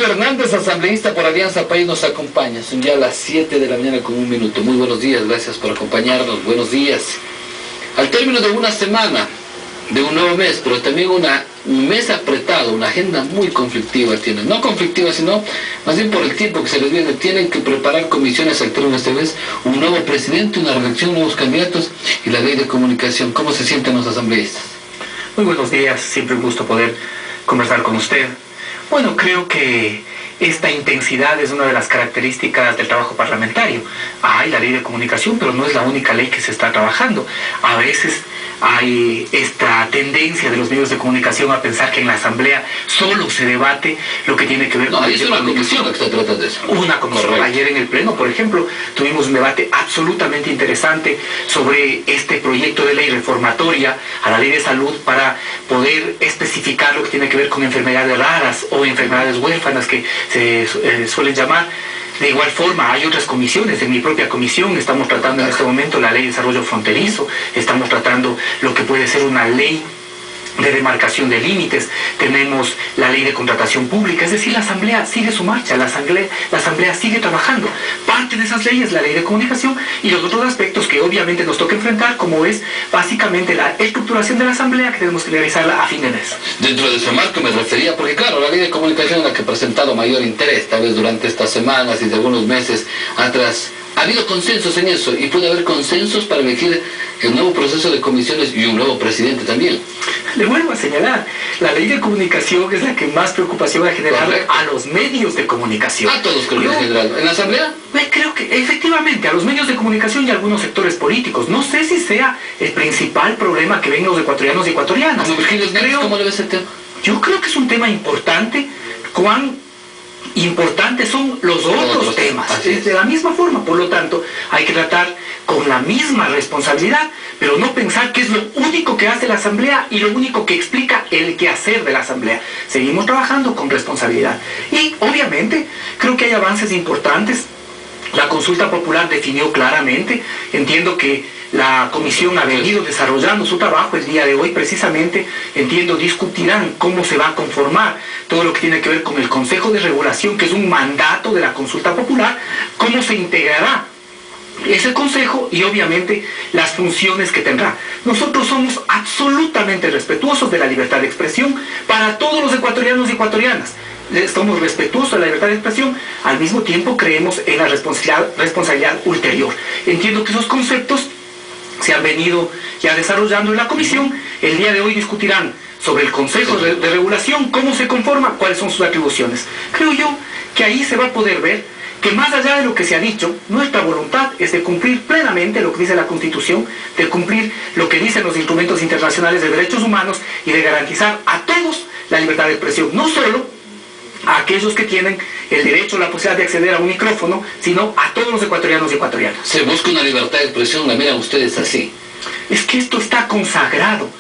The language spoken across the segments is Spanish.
Hernández, asambleísta por Alianza País, nos acompaña. Son ya las 7 de la mañana con 1 minuto. Muy buenos días, gracias por acompañarnos. Buenos días. Al término de una semana, de un nuevo mes, pero también un mes apretado, una agenda muy conflictiva tienen. No conflictiva, sino más bien por el tiempo que se les viene. Tienen que preparar comisiones al término de este mes, un nuevo presidente, una reelección, nuevos candidatos y la ley de comunicación. ¿Cómo se sienten los asambleístas? Muy buenos días, siempre un gusto poder conversar con usted. Bueno, creo que esta intensidad es una de las características del trabajo parlamentario. Hay la ley de comunicación, pero no es la única ley que se está trabajando. A veces hay esta tendencia de los medios de comunicación a pensar que en la Asamblea solo se debate lo que tiene que ver con... No, es una comisión la que se trata de eso. Una comisión. Correcto. Ayer en el Pleno, por ejemplo, tuvimos un debate absolutamente interesante sobre este proyecto de ley reformatoria a la ley de salud para poder especificar lo que tiene que ver con enfermedades raras o enfermedades huérfanas que se suelen llamar. De igual forma, hay otras comisiones. En mi propia comisión estamos tratando en este momento la ley de desarrollo fronterizo, estamos tratando lo que puede ser una ley de demarcación de límites, tenemos la ley de contratación pública, es decir, la Asamblea sigue su marcha, la Asamblea sigue trabajando. Parte de esas leyes, la ley de comunicación y los otros aspectos que obviamente nos toca enfrentar, como es básicamente la estructuración de la Asamblea, que tenemos que realizarla a fin de mes. Dentro de ese marco me refería, porque claro, la ley de comunicación es la que ha presentado mayor interés, tal vez durante estas semanas y de algunos meses atrás. Ha habido consensos en eso y puede haber consensos para elegir el nuevo proceso de comisiones y un nuevo presidente también. Le vuelvo a señalar, la ley de comunicación es la que más preocupación ha generado a los medios de comunicación. A todos creo que en general. ¿En la Asamblea? Creo que efectivamente a los medios de comunicación y a algunos sectores políticos. No sé si sea el principal problema que ven los ecuatorianos y ecuatorianas. ¿Cómo le ves el tema? Yo creo que es un tema importante. ¿Cuán importantes son los otros temas? De la misma forma, por lo tanto, hay que tratar con la misma responsabilidad, pero no pensar que es lo único que hace la Asamblea y lo único que explica el quehacer de la Asamblea. Seguimos trabajando con responsabilidad. Y, obviamente, creo que hay avances importantes. La consulta popular definió claramente, entiendo que la comisión ha venido desarrollando su trabajo el día de hoy precisamente, entiendo, discutirán cómo se va a conformar todo lo que tiene que ver con el Consejo de Regulación, que es un mandato de la consulta popular, cómo se integrará ese consejo y obviamente las funciones que tendrá. Nosotros somos absolutamente respetuosos de la libertad de expresión para todos los ecuatorianos y ecuatorianas. Somos respetuosos de la libertad de expresión, al mismo tiempo creemos en la responsabilidad ulterior. Entiendo que esos conceptos se han venido ya desarrollando en la comisión. El día de hoy discutirán sobre el Consejo de Regulación, cómo se conforma, cuáles son sus atribuciones. Creo yo que ahí se va a poder ver que más allá de lo que se ha dicho, nuestra voluntad es de cumplir plenamente lo que dice la Constitución, de cumplir lo que dicen los instrumentos internacionales de derechos humanos y de garantizar a todos la libertad de expresión, no solo a aquellos que tienen el derecho, la posibilidad de acceder a un micrófono, sino a todos los ecuatorianos y ecuatorianas. Se busca una libertad de expresión, la miran ustedes así. Es que esto está consagrado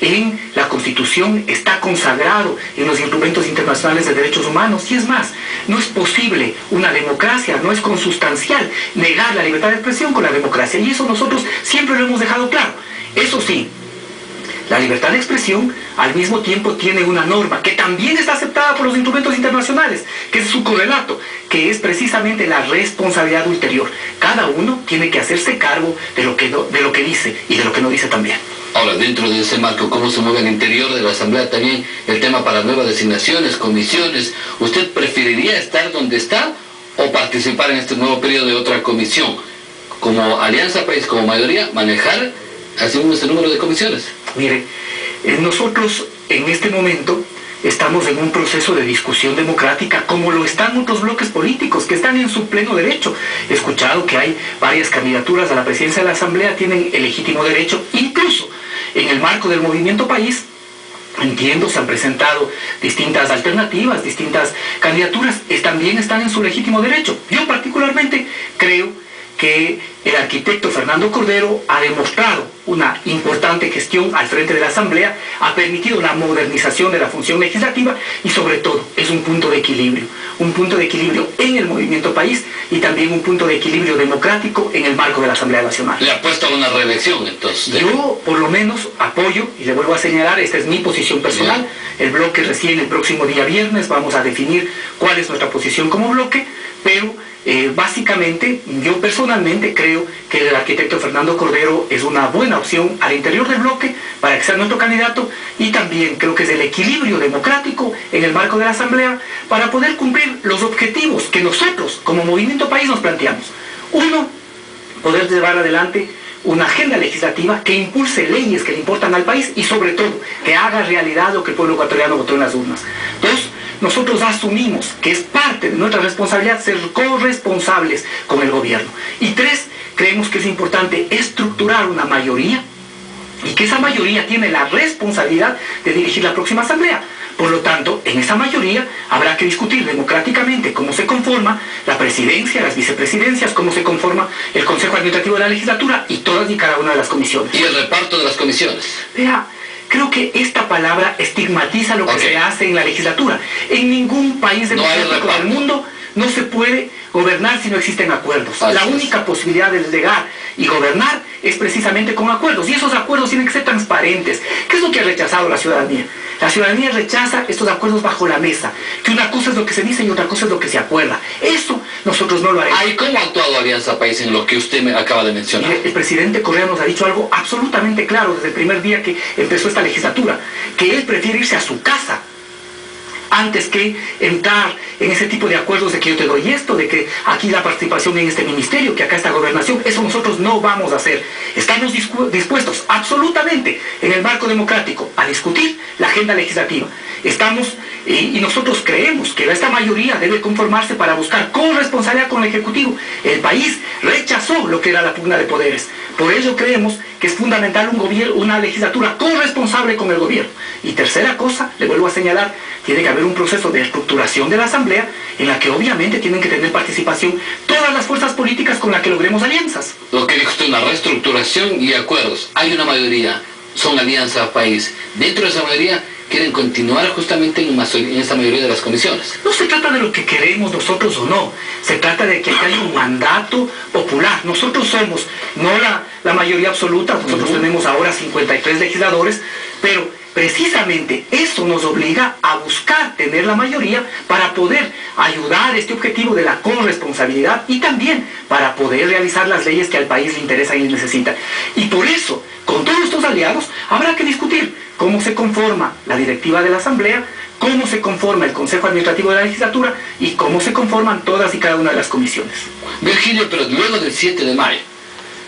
en la Constitución, está consagrado en los instrumentos internacionales de derechos humanos, y es más, no es posible una democracia, no es consustancial negar la libertad de expresión con la democracia, y eso nosotros siempre lo hemos dejado claro. Eso sí, la libertad de expresión al mismo tiempo tiene una norma que también está aceptada por los instrumentos internacionales, que es su correlato, que es precisamente la responsabilidad ulterior. Cada uno tiene que hacerse cargo de lo que dice y de lo que no dice también. Ahora, dentro de ese marco, ¿cómo se mueve el interior de la Asamblea también el tema para nuevas designaciones, comisiones? ¿Usted preferiría estar donde está o participar en este nuevo periodo de otra comisión? Como Alianza País, como mayoría, manejar así este número de comisiones. Mire, nosotros en este momento estamos en un proceso de discusión democrática, como lo están otros bloques políticos que están en su pleno derecho. He escuchado que hay varias candidaturas a la presidencia de la Asamblea, tienen el legítimo derecho, incluso en el marco del Movimiento País. Entiendo, se han presentado distintas alternativas, distintas candidaturas, también están en su legítimo derecho. Yo particularmente creo que el arquitecto Fernando Cordero ha demostrado una importante gestión al frente de la Asamblea, ha permitido la modernización de la función legislativa y sobre todo es un punto de equilibrio. un punto de equilibrio en el movimiento país y también un punto de equilibrio democrático en el marco de la Asamblea Nacional. ¿Le apuesta a una reelección entonces? Yo por lo menos apoyo, y le vuelvo a señalar, esta es mi posición personal. El bloque recién el próximo día viernes vamos a definir cuál es nuestra posición como bloque, pero básicamente yo personalmente creo que el arquitecto Fernando Cordero es una buena opción al interior del bloque para que sea nuestro candidato, y también creo que es el equilibrio democrático en el marco de la Asamblea para poder cumplir los objetivos que nosotros como Movimiento País nos planteamos. Uno, poder llevar adelante una agenda legislativa que impulse leyes que le importan al país y sobre todo que haga realidad lo que el pueblo ecuatoriano votó en las urnas. Dos, nosotros asumimos que es parte de nuestra responsabilidad ser corresponsables con el gobierno. Y tres, creemos que es importante estructurar una mayoría y que esa mayoría tiene la responsabilidad de dirigir la próxima asamblea. Por lo tanto, en esa mayoría habrá que discutir democráticamente cómo se conforma la presidencia, las vicepresidencias, cómo se conforma el Consejo Administrativo de la Legislatura y todas y cada una de las comisiones. ¿Y el reparto de las comisiones? Vea, creo que esta palabra estigmatiza lo que se hace en la legislatura. En ningún país democrático del mundo no se puede gobernar si no existen acuerdos. La única posibilidad de llegar y gobernar es precisamente con acuerdos, y esos acuerdos tienen que ser transparentes. ¿Qué es lo que ha rechazado la ciudadanía? La ciudadanía rechaza estos acuerdos bajo la mesa, que una cosa es lo que se dice y otra cosa es lo que se acuerda. Eso nosotros no lo haremos. ¿Y cómo ha actuado Alianza País en lo que usted me acaba de mencionar? El presidente Correa nos ha dicho algo absolutamente claro desde el primer día que empezó esta legislatura, que él prefiere irse a su casa antes que entrar en ese tipo de acuerdos de que yo te doy esto, de que aquí la participación en este ministerio, que acá esta gobernación. Eso nosotros no vamos a hacer. Estamos dispuestos absolutamente en el marco democrático a discutir la agenda legislativa. Estamos y nosotros creemos que esta mayoría debe conformarse para buscar corresponsabilidad con el Ejecutivo. El país rechazó lo que era la pugna de poderes. Por ello creemos que es fundamental una legislatura corresponsable con el gobierno. Y tercera cosa, le vuelvo a señalar, tiene que haber un proceso de estructuración de la Asamblea en la que obviamente tienen que tener participación todas las fuerzas políticas con las que logremos alianzas. Lo que dijo usted, una reestructuración y acuerdos. Hay una mayoría, son Alianza País. Dentro de esa mayoría quieren continuar justamente en esa mayoría de las comisiones. No se trata de lo que queremos nosotros o no, se trata de que haya un mandato popular. Nosotros somos, no la mayoría absoluta, nosotros tenemos ahora 53 legisladores, pero precisamente eso nos obliga a buscar tener la mayoría para poder ayudar a este objetivo de la corresponsabilidad y también para poder realizar las leyes que al país le interesan y necesita. Y por eso, con todos estos aliados, habrá que discutir cómo se conforma la directiva de la Asamblea, cómo se conforma el Consejo Administrativo de la Legislatura y cómo se conforman todas y cada una de las comisiones. Virgilio, pero luego del 7 de mayo,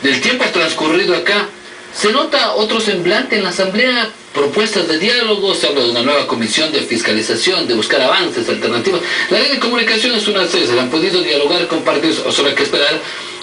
del tiempo transcurrido acá, ¿se nota otro semblante en la Asamblea? Propuestas de diálogo, se habla de una nueva comisión de fiscalización, de buscar avances, alternativas. La ley de comunicación es una serie, se han podido dialogar con partidos, o solo hay que esperar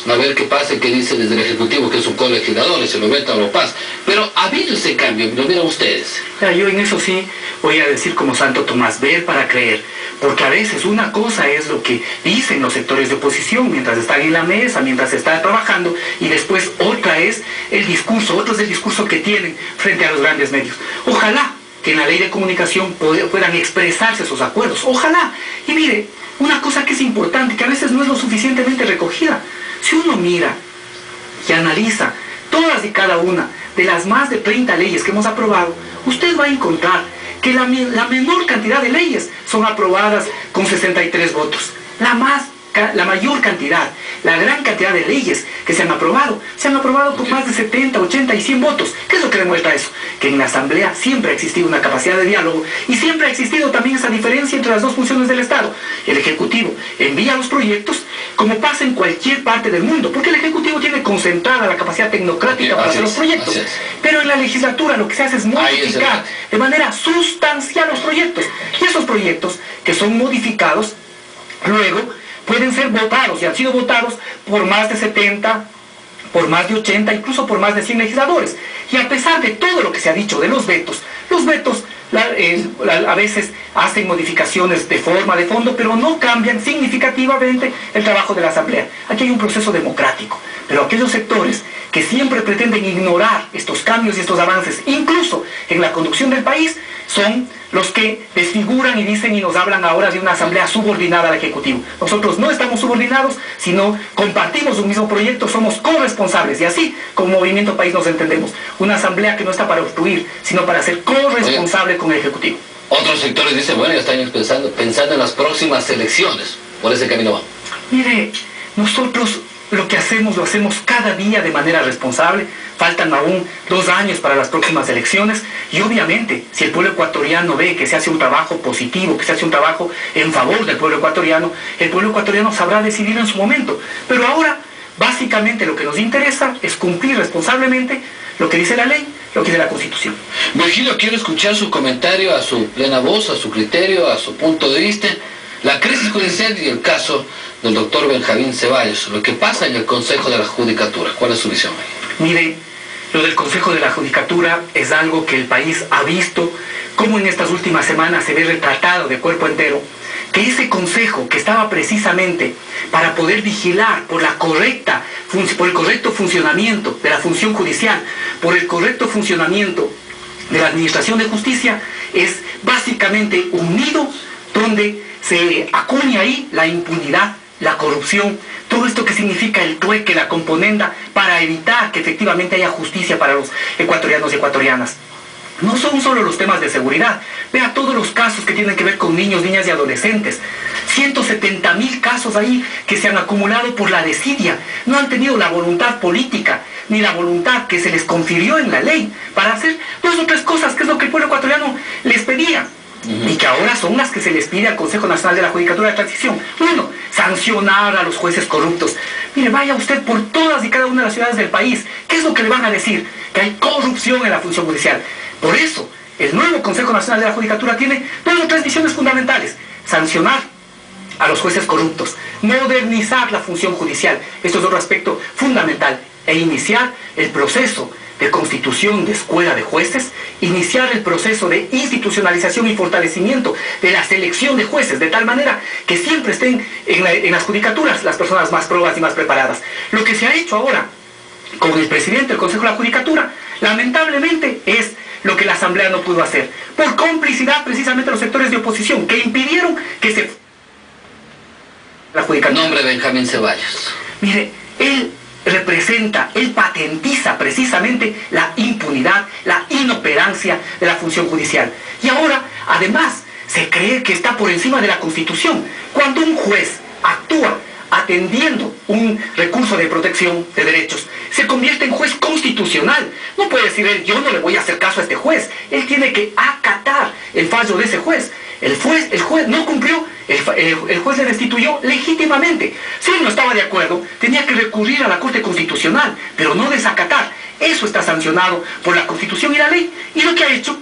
a ver qué pasa, qué dice desde el Ejecutivo, que es un colegislador, y se lo veta o lo pasa. Pero ha habido ese cambio, lo vieron ustedes. Yo en eso sí voy a decir como Santo Tomás, ver para creer. Porque a veces una cosa es lo que dicen los sectores de oposición mientras están en la mesa, mientras se está trabajando, y después otra es el discurso, otro es el discurso que tienen frente a los grandes medios. Ojalá que en la ley de comunicación puedan expresarse esos acuerdos, ojalá. Y mire, una cosa que es importante, que a veces no es lo suficientemente recogida. Si uno mira y analiza todas y cada una de las más de 30 leyes que hemos aprobado, usted va a encontrar que la menor cantidad de leyes son aprobadas con 63 votos. La mayor cantidad, la gran cantidad de leyes que se han aprobado con más de 70, 80 y 100 votos. ¿Qué es lo que demuestra eso? Que en la Asamblea siempre ha existido una capacidad de diálogo y siempre ha existido también esa diferencia entre las dos funciones del Estado. El Ejecutivo envía los proyectos como pasa en cualquier parte del mundo, porque el Ejecutivo tiene concentrada la capacidad tecnocrática para hacer los proyectos. Pero en la legislatura lo que se hace es modificar de manera sustancial los proyectos. Y esos proyectos que son modificados, luego pueden ser votados y han sido votados por más de 70, por más de 80, incluso por más de 100 legisladores. Y a pesar de todo lo que se ha dicho de los vetos a veces hacen modificaciones de forma, de fondo, pero no cambian significativamente el trabajo de la Asamblea. Aquí hay un proceso democrático, pero aquellos sectores que siempre pretenden ignorar estos cambios y estos avances, incluso en la conducción del país, son los que desfiguran y dicen y nos hablan ahora de una asamblea subordinada al Ejecutivo. Nosotros no estamos subordinados, sino compartimos un mismo proyecto, somos corresponsables, y así como Movimiento País nos entendemos. Una asamblea que no está para obstruir, sino para ser corresponsable con el Ejecutivo. Otros sectores dicen, bueno, ya están pensando en las próximas elecciones. Por ese camino va. Mire, nosotros lo que hacemos, lo hacemos cada día de manera responsable. Faltan aún 2 años para las próximas elecciones y obviamente si el pueblo ecuatoriano ve que se hace un trabajo positivo, que se hace un trabajo en favor del pueblo ecuatoriano, el pueblo ecuatoriano sabrá decidir en su momento. Pero ahora, básicamente lo que nos interesa es cumplir responsablemente lo que dice la ley, lo que dice la Constitución. Virgilio, quiero escuchar su comentario a su plena voz, a su criterio, a su punto de vista. La crisis judicial y el caso del doctor Benjamín Ceballos, lo que pasa en el Consejo de la Judicatura. ¿Cuál es su visión? Mire, lo del Consejo de la Judicatura es algo que el país ha visto, como en estas últimas semanas se ve retratado de cuerpo entero, que ese consejo que estaba precisamente para poder vigilar por el correcto funcionamiento de la función judicial, por el correcto funcionamiento de la administración de justicia, es básicamente un nido donde se acuña ahí la impunidad, la corrupción, todo esto que significa el trueque, la componenda, para evitar que efectivamente haya justicia para los ecuatorianos y ecuatorianas. No son solo los temas de seguridad. Vea todos los casos que tienen que ver con niños, niñas y adolescentes. 170.000 casos ahí que se han acumulado por la desidia. No han tenido la voluntad política, ni la voluntad que se les confirió en la ley para hacer 2 o 3 cosas, que es lo que el pueblo ecuatoriano les pedía. Y que ahora son las que se les pide al Consejo Nacional de la Judicatura de Transición. 1, sancionar a los jueces corruptos. Mire, vaya usted por todas y cada una de las ciudades del país. ¿Qué es lo que le van a decir? Que hay corrupción en la función judicial. Por eso, el nuevo Consejo Nacional de la Judicatura tiene 2 o 3 visiones fundamentales. Sancionar a los jueces corruptos, modernizar la función judicial, esto es otro aspecto fundamental, e iniciar el proceso de constitución de escuela de jueces, iniciar el proceso de institucionalización y fortalecimiento de la selección de jueces, de tal manera que siempre estén en las judicaturas las personas más probadas y más preparadas. Lo que se ha hecho ahora con el presidente del Consejo de la Judicatura, lamentablemente es lo que la Asamblea no pudo hacer, por complicidad precisamente de los sectores de oposición, que impidieron que se... la Judicatura. Nombre Benjamín Ceballos. Mire, él representa, él patentiza precisamente la impunidad, la inoperancia de la función judicial. Y ahora, además, se cree que está por encima de la Constitución. Cuando un juez actúa atendiendo un recurso de protección de derechos, se convierte en juez constitucional. No puede decir él, yo no le voy a hacer caso a este juez. Él tiene que acatar el fallo de ese juez. El juez no cumplió, el juez le destituyó legítimamente. Si él no estaba de acuerdo, tenía que recurrir a la Corte Constitucional, pero no desacatar. Eso está sancionado por la Constitución y la ley. Y lo que ha hecho,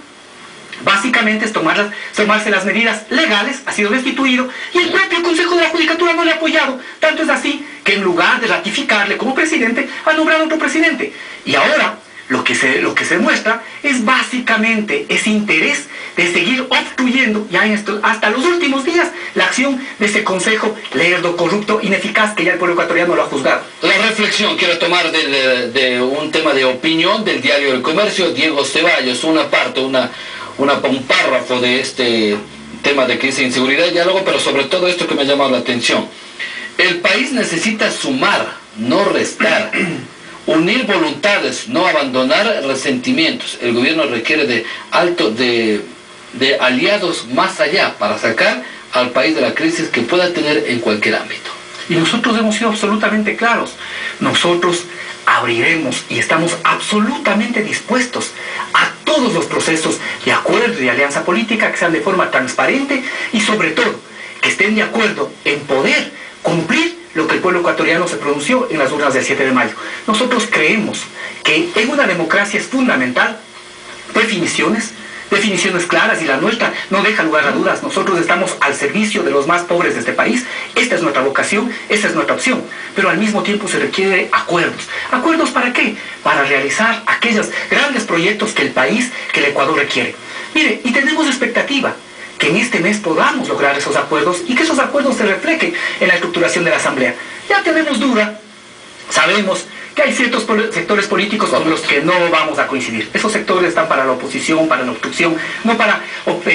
básicamente, es tomarse las medidas legales, ha sido destituido, y el propio Consejo de la Judicatura no le ha apoyado. Tanto es así que en lugar de ratificarle como presidente, ha nombrado otro presidente. Y ahora, lo que se muestra es básicamente ese interés de seguir obstruyendo, ya hasta los últimos días, la acción de ese consejo lerdo, corrupto, ineficaz, que ya el pueblo ecuatoriano lo ha juzgado. La reflexión quiero tomar de un tema de opinión del diario El Comercio, Diego Ceballos, una parte, un párrafo de este tema de crisis, inseguridad y diálogo, pero sobre todo esto que me ha llamado la atención. El país necesita sumar, no restar. Unir voluntades, no abandonar resentimientos. El gobierno requiere de aliados más allá para sacar al país de la crisis que pueda tener en cualquier ámbito. Y nosotros hemos sido absolutamente claros. Nosotros abriremos y estamos absolutamente dispuestos a todos los procesos de acuerdo y de alianza política que sean de forma transparente y sobre todo que estén de acuerdo en poder cumplir lo que el pueblo ecuatoriano se pronunció en las urnas del 7 de mayo. Nosotros creemos que en una democracia es fundamental definiciones claras, y la nuestra no deja lugar a dudas. Nosotros estamos al servicio de los más pobres de este país. Esta es nuestra vocación, esta es nuestra opción. Pero al mismo tiempo se requiere acuerdos. ¿Acuerdos para qué? Para realizar aquellos grandes proyectos que el Ecuador requiere. Mire, y tenemos expectativa que en este mes podamos lograr esos acuerdos y que esos acuerdos se reflejen en la estructuración de la Asamblea. Ya tenemos duda, sabemos que hay ciertos sectores políticos con los que no vamos a coincidir. Esos sectores están para la oposición, para la obstrucción, no para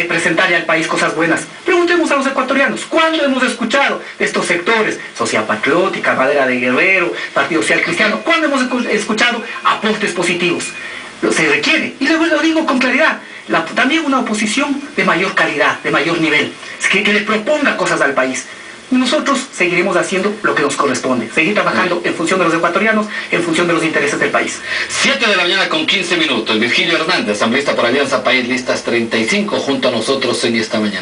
presentarle al país cosas buenas. Preguntemos a los ecuatorianos, ¿cuándo hemos escuchado de estos sectores? Sociedad Patriótica, Madera de Guerrero, Partido Social Cristiano, ¿cuándo hemos escuchado aportes positivos? Se requiere, y luego lo digo con claridad, también una oposición de mayor calidad, de mayor nivel, que le proponga cosas al país. Nosotros seguiremos haciendo lo que nos corresponde, seguir trabajando en función de los ecuatorianos, en función de los intereses del país. 7 de la mañana con 15 minutos. Virgilio Hernández, asambleísta por Alianza País, listas 35, junto a nosotros en esta mañana.